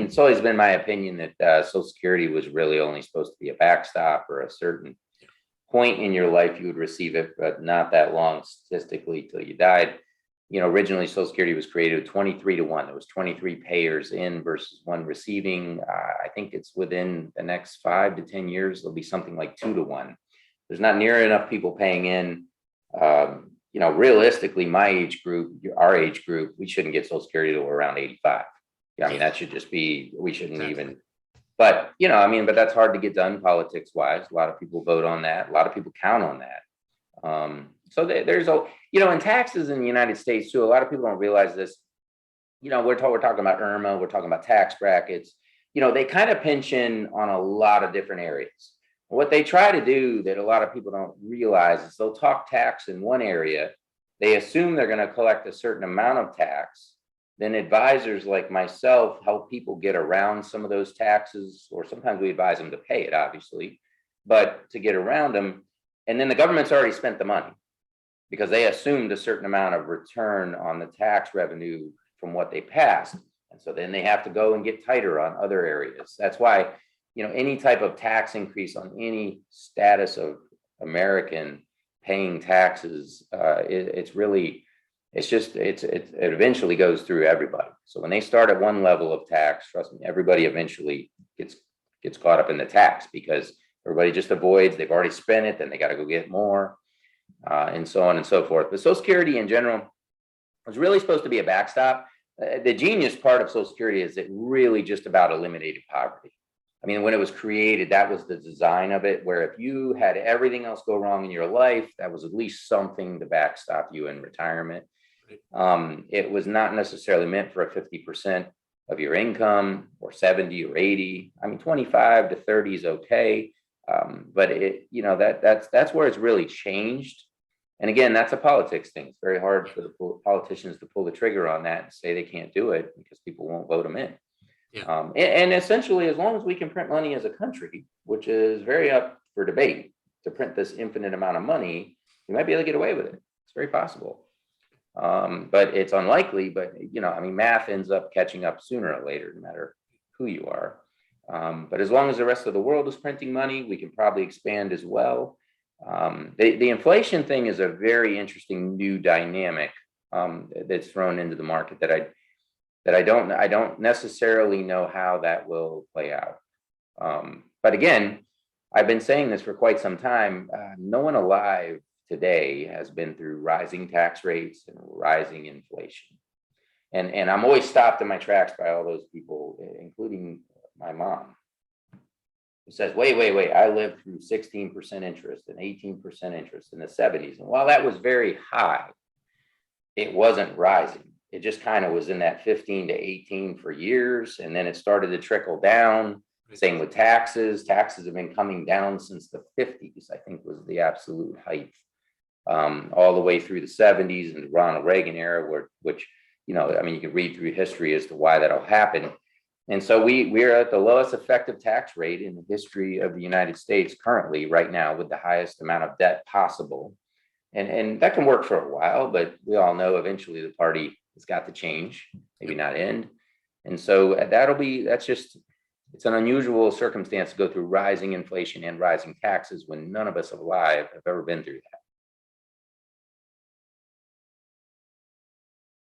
it's always been my opinion that Social Security was really only supposed to be a backstop, or a certain point in your life you would receive it, but not that long statistically till you died. Originally Social Security was created 23 to 1. There was 23 payers in versus one receiving. I think it's within the next 5 to 10 years, there'll be something like 2 to 1. There's not near enough people paying in. Realistically, my age group, our age group, we shouldn't get Social Security till we're around 85. That should just be, we shouldn't even, but, but that's hard to get done politics wise. A lot of people vote on that. A lot of people count on that. So there's in taxes in the United States too, a lot of people don't realize this. We're talking about IRMA, we're talking about tax brackets. They kind of pinch in on a lot of different areas. What they try to do that a lot of people don't realize is they'll talk tax in one area. They assume they're going to collect a certain amount of tax. Then advisors like myself help people get around some of those taxes, or sometimes we advise them to pay it, obviously, but to get around them. And then the government's already spent the money because they assumed a certain amount of return on the tax revenue from what they passed. And so then they have to go and get tighter on other areas. That's why any type of tax increase on any status of American paying taxes, it eventually goes through everybody. So when they start at one level of tax, trust me, everybody eventually gets caught up in the tax, because everybody just avoids, they've already spent it, then they got to go get more, and so on and so forth. But Social Security in general was really supposed to be a backstop. The genius part of Social Security is it really just about eliminated poverty. When it was created, that was the design of it, where if you had everything else go wrong in your life, that was at least something to backstop you in retirement. It was not necessarily meant for a 50% of your income, or 70 or 80. 25 to 30 is okay. But that's where it's really changed. And again, that's a politics thing. It's very hard for the politicians to pull the trigger on that and say they can't do it because people won't vote them in. Yeah. And essentially, as long as we can print money as a country, which is very up for debate, to print this infinite amount of money, you might be able to get away with it. It's very possible. But it's unlikely. But, math ends up catching up sooner or later, no matter who you are. But as long as the rest of the world is printing money, we can probably expand as well. The inflation thing is a very interesting new dynamic that's thrown into the market that I don't necessarily know how that will play out. But again, I've been saying this for quite some time. No one alive today has been through rising tax rates and rising inflation. And I'm always stopped in my tracks by all those people, including my mom, who says, wait, I lived through 16% interest and 18% interest in the 70s. And while that was very high, it wasn't rising. It just kind of was in that 15 to 18 for years. And then it started to trickle down. Same with taxes. Taxes have been coming down since the 50s, I think was the absolute height, all the way through the 70s and the Ronald Reagan era, which, you can read through history as to why that'll happen. And so we're at the lowest effective tax rate in the history of the United States currently right now, with the highest amount of debt possible. And that can work for a while, but we all know eventually the party has got to change, maybe not end. And so it's an unusual circumstance to go through rising inflation and rising taxes when none of us alive have ever been through that.